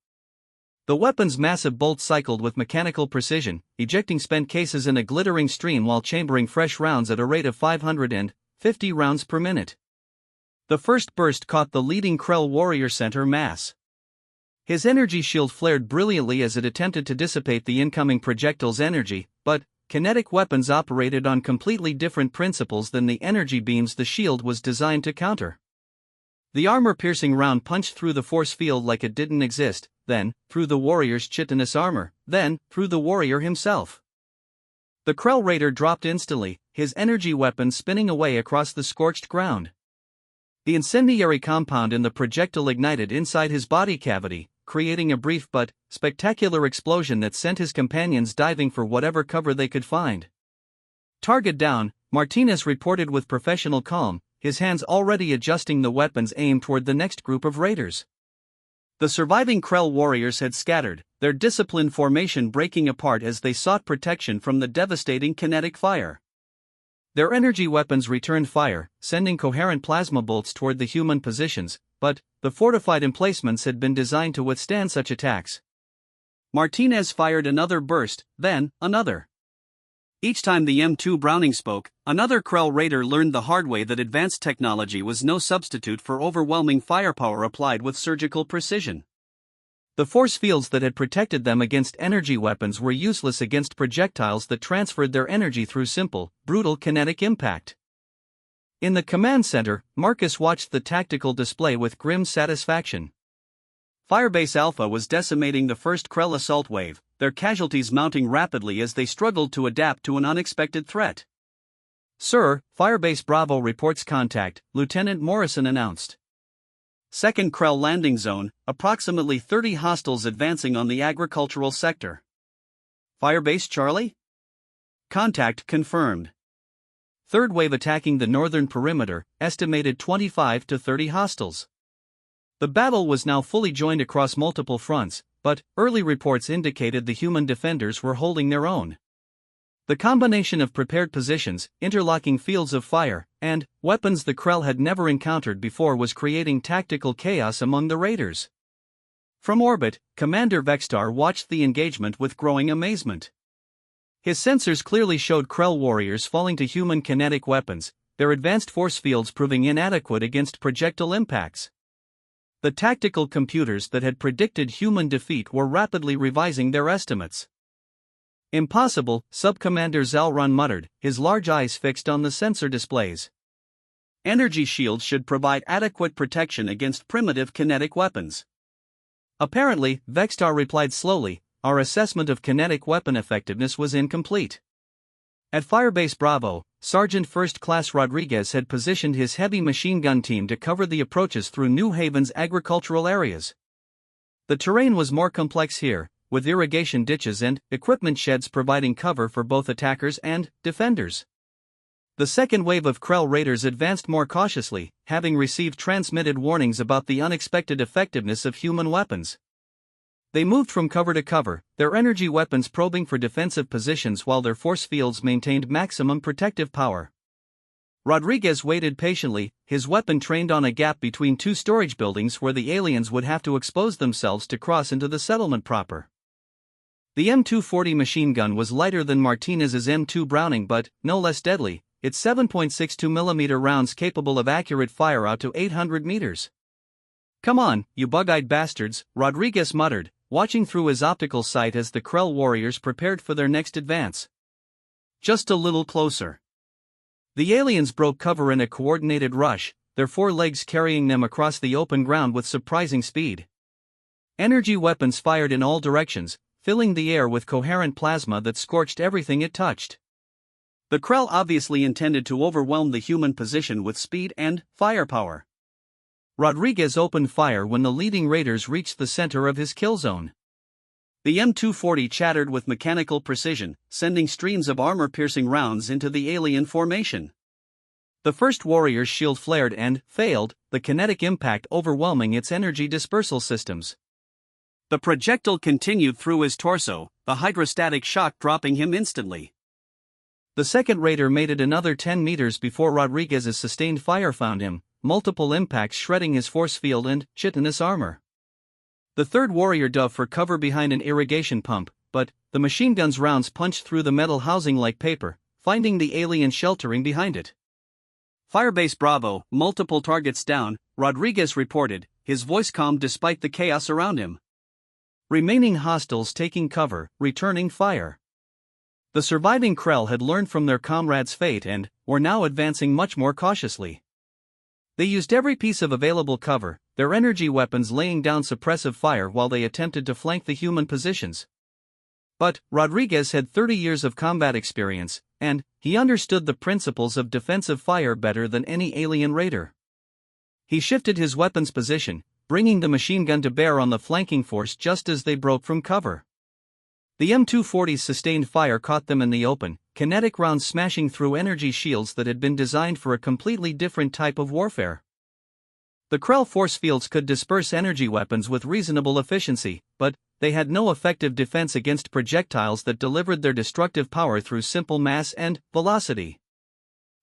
The weapon's massive bolts cycled with mechanical precision, ejecting spent cases in a glittering stream while chambering fresh rounds at a rate of 550 rounds per minute. The first burst caught the leading Krell warrior center mass. His energy shield flared brilliantly as it attempted to dissipate the incoming projectile's energy, but kinetic weapons operated on completely different principles than the energy beams the shield was designed to counter. The armor-piercing round punched through the force field like it didn't exist, then through the warrior's chitinous armor, then through the warrior himself. The Krell Raider dropped instantly, his energy weapon spinning away across the scorched ground. The incendiary compound in the projectile ignited inside his body cavity, creating a brief but spectacular explosion that sent his companions diving for whatever cover they could find. Target down, Martinez reported with professional calm, his hands already adjusting the weapon's aim toward the next group of raiders. The surviving Krell warriors had scattered, their disciplined formation breaking apart as they sought protection from the devastating kinetic fire. Their energy weapons returned fire, sending coherent plasma bolts toward the human positions, but the fortified emplacements had been designed to withstand such attacks. Martinez fired another burst, then another. Each time the M2 Browning spoke, another Krell raider learned the hard way that advanced technology was no substitute for overwhelming firepower applied with surgical precision. The force fields that had protected them against energy weapons were useless against projectiles that transferred their energy through simple, brutal kinetic impact. In the command center, Marcus watched the tactical display with grim satisfaction. Firebase Alpha was decimating the first Krell assault wave, their casualties mounting rapidly as they struggled to adapt to an unexpected threat. "Sir, Firebase Bravo reports contact," Lieutenant Morrison announced. Second Krell landing zone, approximately 30 hostiles advancing on the agricultural sector. Firebase Charlie? Contact confirmed. Third wave attacking the northern perimeter, estimated 25 to 30 hostiles. The battle was now fully joined across multiple fronts, but early reports indicated the human defenders were holding their own. The combination of prepared positions, interlocking fields of fire, and weapons the Krell had never encountered before was creating tactical chaos among the raiders. From orbit, Commander Vextar watched the engagement with growing amazement. His sensors clearly showed Krell warriors falling to human kinetic weapons, their advanced force fields proving inadequate against projectile impacts. The tactical computers that had predicted human defeat were rapidly revising their estimates. "Impossible," Subcommander Zalron muttered, his large eyes fixed on the sensor displays. "Energy shields should provide adequate protection against primitive kinetic weapons." Apparently, Vextar replied slowly, "Our assessment of kinetic weapon effectiveness was incomplete." At Firebase Bravo, Sergeant First Class Rodriguez had positioned his heavy machine gun team to cover the approaches through New Haven's agricultural areas. The terrain was more complex here, with irrigation ditches and equipment sheds providing cover for both attackers and defenders. The second wave of Krell raiders advanced more cautiously, having received transmitted warnings about the unexpected effectiveness of human weapons. They moved from cover to cover, their energy weapons probing for defensive positions while their force fields maintained maximum protective power. Rodriguez waited patiently, his weapon trained on a gap between two storage buildings where the aliens would have to expose themselves to cross into the settlement proper. The M240 machine gun was lighter than Martinez's M2 Browning but no less deadly, its 7.62mm rounds capable of accurate fire out to 800 meters. "Come on, you bug-eyed bastards," Rodriguez muttered, watching through his optical sight as the Krell warriors prepared for their next advance. Just a little closer. The aliens broke cover in a coordinated rush, their four legs carrying them across the open ground with surprising speed. Energy weapons fired in all directions, filling the air with coherent plasma that scorched everything it touched. The Krell obviously intended to overwhelm the human position with speed and firepower. Rodriguez opened fire when the leading raiders reached the center of his kill zone. The M240 chattered with mechanical precision, sending streams of armor-piercing rounds into the alien formation. The first warrior's shield flared and failed, the kinetic impact overwhelming its energy dispersal systems. The projectile continued through his torso, the hydrostatic shock dropping him instantly. The second raider made it another 10 meters before Rodriguez's sustained fire found him, multiple impacts shredding his force field and chitinous armor. The third warrior dove for cover behind an irrigation pump, but the machine gun's rounds punched through the metal housing like paper, finding the alien sheltering behind it. Firebase Bravo, multiple targets down, Rodriguez reported, his voice calm despite the chaos around him. Remaining hostiles taking cover, returning fire. The surviving Krell had learned from their comrades' fate and were now advancing much more cautiously. They used every piece of available cover, their energy weapons laying down suppressive fire while they attempted to flank the human positions. But Rodriguez had 30 years of combat experience, and he understood the principles of defensive fire better than any alien raider. He shifted his weapon's position, bringing the machine gun to bear on the flanking force just as they broke from cover. The M240's sustained fire caught them in the open, kinetic rounds smashing through energy shields that had been designed for a completely different type of warfare. The Krell force fields could disperse energy weapons with reasonable efficiency, but they had no effective defense against projectiles that delivered their destructive power through simple mass and velocity.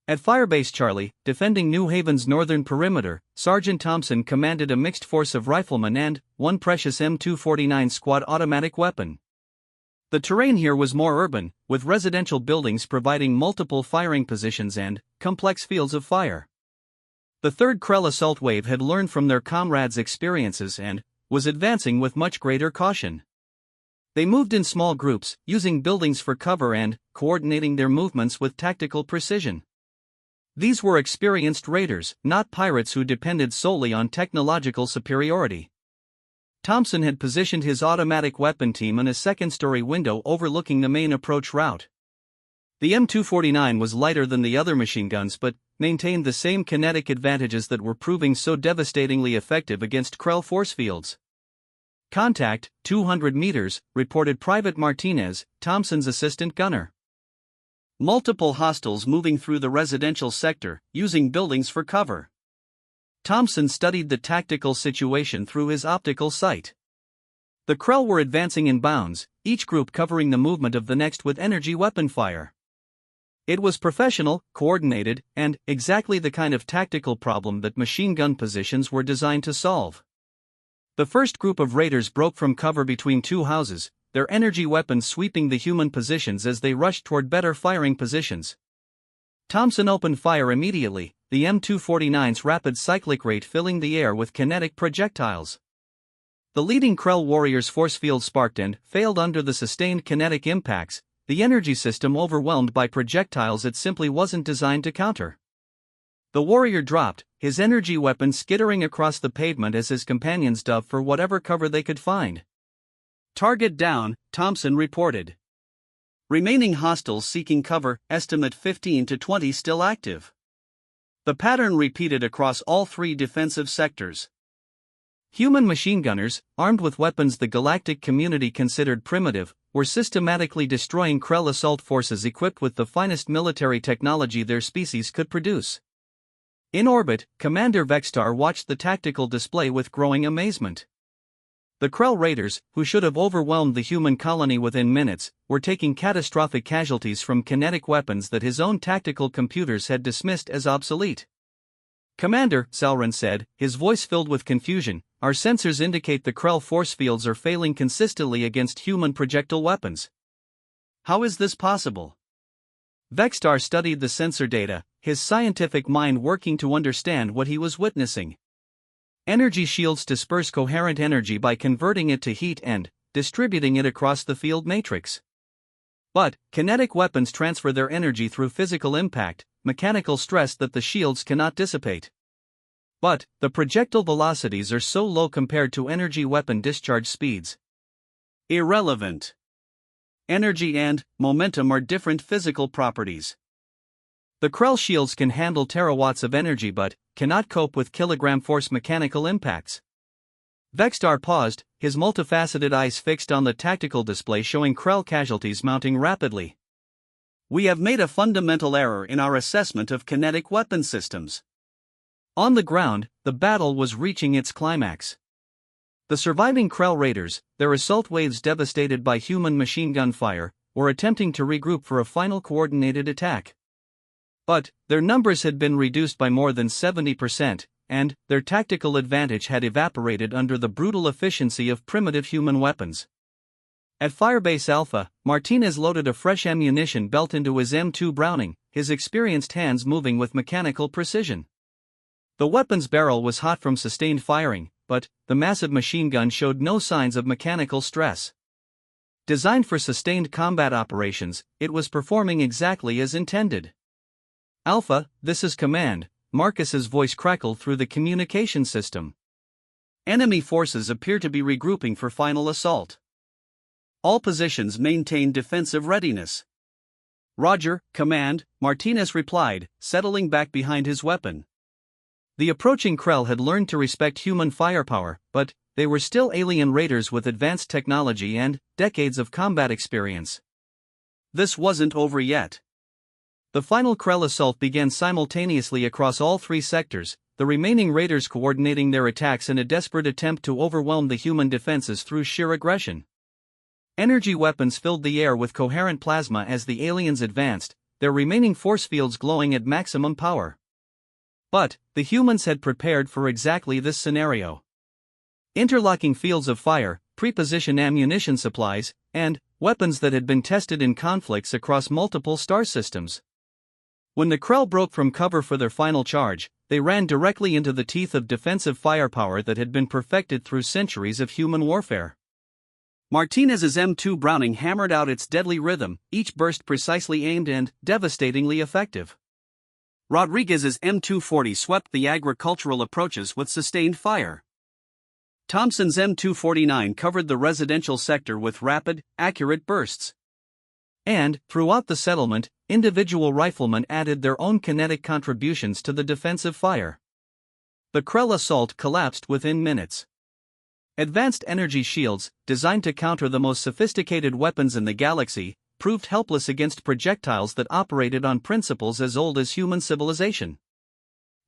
At Firebase Charlie, defending New Haven's northern perimeter, Sergeant Thompson commanded a mixed force of riflemen and one precious M249 squad automatic weapon. The terrain here was more urban, with residential buildings providing multiple firing positions and complex fields of fire. The third Krell assault wave had learned from their comrades' experiences and was advancing with much greater caution. They moved in small groups, using buildings for cover and coordinating their movements with tactical precision. These were experienced raiders, not pirates who depended solely on technological superiority. Thompson had positioned his automatic weapon team in a second-story window overlooking the main approach route. The M249 was lighter than the other machine guns but maintained the same kinetic advantages that were proving so devastatingly effective against Krell force fields. Contact, 200 meters, reported Private Martinez, Thompson's assistant gunner. Multiple hostiles moving through the residential sector, using buildings for cover. Thompson studied the tactical situation through his optical sight. The Krell were advancing in bounds, each group covering the movement of the next with energy weapon fire. It was professional, coordinated, and exactly the kind of tactical problem that machine gun positions were designed to solve. The first group of raiders broke from cover between two houses, their energy weapons sweeping the human positions as they rushed toward better firing positions. Thompson opened fire immediately, the M249's rapid cyclic rate filling the air with kinetic projectiles. The leading Krell warrior's force field sparked and failed under the sustained kinetic impacts, the energy system overwhelmed by projectiles it simply wasn't designed to counter. The warrior dropped, his energy weapon skittering across the pavement as his companions dove for whatever cover they could find. Target down, Thompson reported. Remaining hostiles seeking cover, estimate 15 to 20 still active. The pattern repeated across all three defensive sectors. Human machine gunners, armed with weapons the galactic community considered primitive, were systematically destroying Krell assault forces equipped with the finest military technology their species could produce. In orbit, Commander Vextar watched the tactical display with growing amazement. The Krell raiders, who should have overwhelmed the human colony within minutes, were taking catastrophic casualties from kinetic weapons that his own tactical computers had dismissed as obsolete. Commander, Salran said, his voice filled with confusion, our sensors indicate the Krell force fields are failing consistently against human projectile weapons. How is this possible? Vextar studied the sensor data, his scientific mind working to understand what he was witnessing. Energy shields disperse coherent energy by converting it to heat and distributing it across the field matrix. But kinetic weapons transfer their energy through physical impact, mechanical stress that the shields cannot dissipate. But the projectile velocities are so low compared to energy weapon discharge speeds. Irrelevant. Energy and momentum are different physical properties. The Krell shields can handle terawatts of energy but cannot cope with kilogram force mechanical impacts. Vextar paused, his multifaceted eyes fixed on the tactical display showing Krell casualties mounting rapidly. We have made a fundamental error in our assessment of kinetic weapon systems. On the ground, the battle was reaching its climax. The surviving Krell raiders, their assault waves devastated by human machine gun fire, were attempting to regroup for a final coordinated attack. But their numbers had been reduced by more than 70%, and their tactical advantage had evaporated under the brutal efficiency of primitive human weapons. At Firebase Alpha, Martinez loaded a fresh ammunition belt into his M2 Browning, his experienced hands moving with mechanical precision. The weapon's barrel was hot from sustained firing, but the massive machine gun showed no signs of mechanical stress. Designed for sustained combat operations, it was performing exactly as intended. "Alpha, this is Command," Marcus's voice crackled through the communication system. "Enemy forces appear to be regrouping for final assault. All positions maintain defensive readiness." "Roger, Command," Martinez replied, settling back behind his weapon. The approaching Krell had learned to respect human firepower, but they were still alien raiders with advanced technology and decades of combat experience. This wasn't over yet. The final Krell assault began simultaneously across all three sectors, the remaining raiders coordinating their attacks in a desperate attempt to overwhelm the human defenses through sheer aggression. Energy weapons filled the air with coherent plasma as the aliens advanced, their remaining force fields glowing at maximum power. But the humans had prepared for exactly this scenario. Interlocking fields of fire, pre-positioned ammunition supplies, and weapons that had been tested in conflicts across multiple star systems. When the Krell broke from cover for their final charge, they ran directly into the teeth of defensive firepower that had been perfected through centuries of human warfare. Martinez's M2 Browning hammered out its deadly rhythm, each burst precisely aimed and devastatingly effective. Rodriguez's M240 swept the agricultural approaches with sustained fire. Thompson's M249 covered the residential sector with rapid, accurate bursts. And, throughout the settlement, individual riflemen added their own kinetic contributions to the defensive fire. The Krell assault collapsed within minutes. Advanced energy shields, designed to counter the most sophisticated weapons in the galaxy, proved helpless against projectiles that operated on principles as old as human civilization.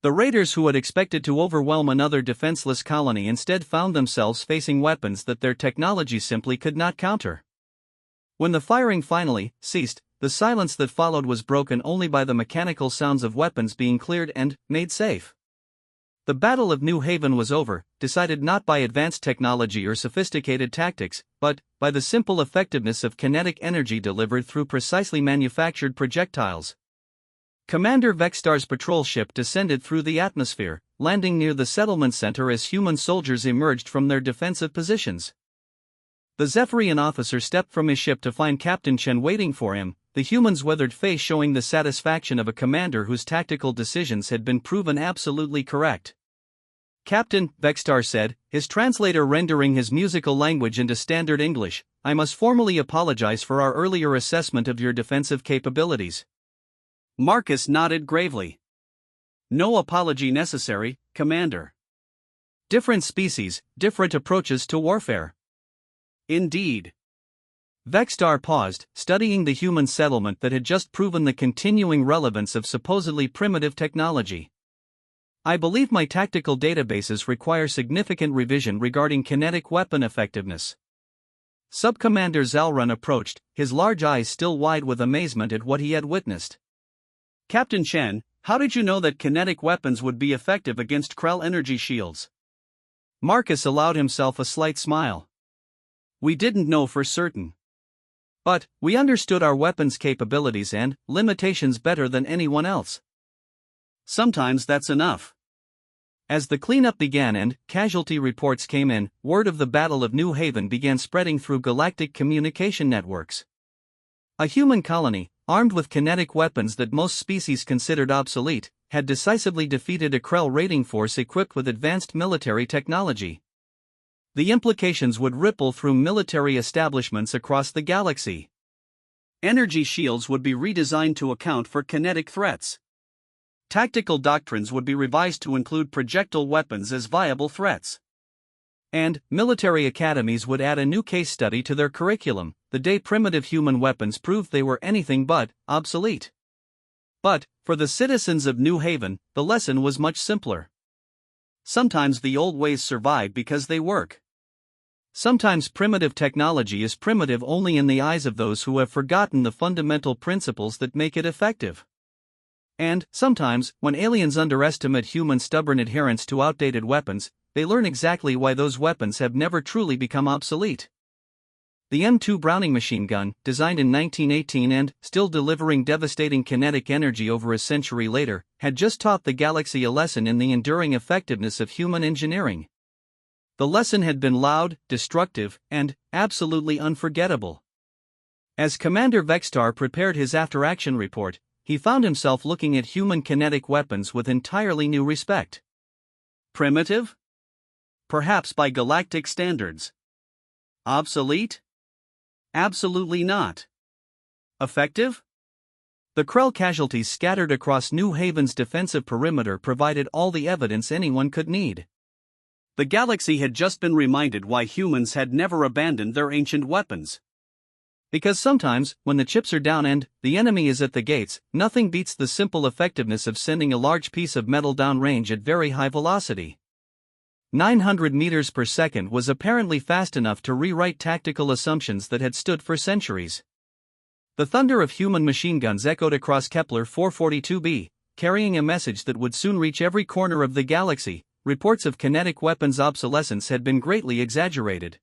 The raiders who had expected to overwhelm another defenseless colony instead found themselves facing weapons that their technology simply could not counter. When the firing finally ceased, the silence that followed was broken only by the mechanical sounds of weapons being cleared and made safe. The Battle of New Haven was over, decided not by advanced technology or sophisticated tactics, but by the simple effectiveness of kinetic energy delivered through precisely manufactured projectiles. Commander Vexstar's patrol ship descended through the atmosphere, landing near the settlement center as human soldiers emerged from their defensive positions. The Zephyrian officer stepped from his ship to find Captain Chen waiting for him, the human's weathered face showing the satisfaction of a commander whose tactical decisions had been proven absolutely correct. "Captain," Vexstar said, his translator rendering his musical language into standard English, "I must formally apologize for our earlier assessment of your defensive capabilities." Marcus nodded gravely. "No apology necessary, Commander. Different species, different approaches to warfare." "Indeed." Vexstar paused, studying the human settlement that had just proven the continuing relevance of supposedly primitive technology. "I believe my tactical databases require significant revision regarding kinetic weapon effectiveness." Subcommander Zalrun approached, his large eyes still wide with amazement at what he had witnessed. "Captain Chen, how did you know that kinetic weapons would be effective against Krell energy shields?" Marcus allowed himself a slight smile. "We didn't know for certain. But we understood our weapons' capabilities and limitations better than anyone else. Sometimes that's enough." As the cleanup began and casualty reports came in, word of the Battle of New Haven began spreading through galactic communication networks. A human colony, armed with kinetic weapons that most species considered obsolete, had decisively defeated a Krell raiding force equipped with advanced military technology. The implications would ripple through military establishments across the galaxy. Energy shields would be redesigned to account for kinetic threats. Tactical doctrines would be revised to include projectile weapons as viable threats. And military academies would add a new case study to their curriculum, the day primitive human weapons proved they were anything but obsolete. But, for the citizens of New Haven, the lesson was much simpler. Sometimes the old ways survive because they work. Sometimes primitive technology is primitive only in the eyes of those who have forgotten the fundamental principles that make it effective. And, sometimes, when aliens underestimate human stubborn adherence to outdated weapons, they learn exactly why those weapons have never truly become obsolete. The M2 Browning machine gun, designed in 1918 and, still delivering devastating kinetic energy over a century later, had just taught the galaxy a lesson in the enduring effectiveness of human engineering. The lesson had been loud, destructive, and absolutely unforgettable. As Commander Vextar prepared his after-action report, he found himself looking at human kinetic weapons with entirely new respect. Primitive? Perhaps by galactic standards. Obsolete? Absolutely not. Effective? The Krell casualties scattered across New Haven's defensive perimeter provided all the evidence anyone could need. The galaxy had just been reminded why humans had never abandoned their ancient weapons. Because sometimes, when the chips are down and the enemy is at the gates, nothing beats the simple effectiveness of sending a large piece of metal downrange at very high velocity. 900 meters per second was apparently fast enough to rewrite tactical assumptions that had stood for centuries. The thunder of human machine guns echoed across Kepler 442b, carrying a message that would soon reach every corner of the galaxy. Reports of kinetic weapons obsolescence had been greatly exaggerated.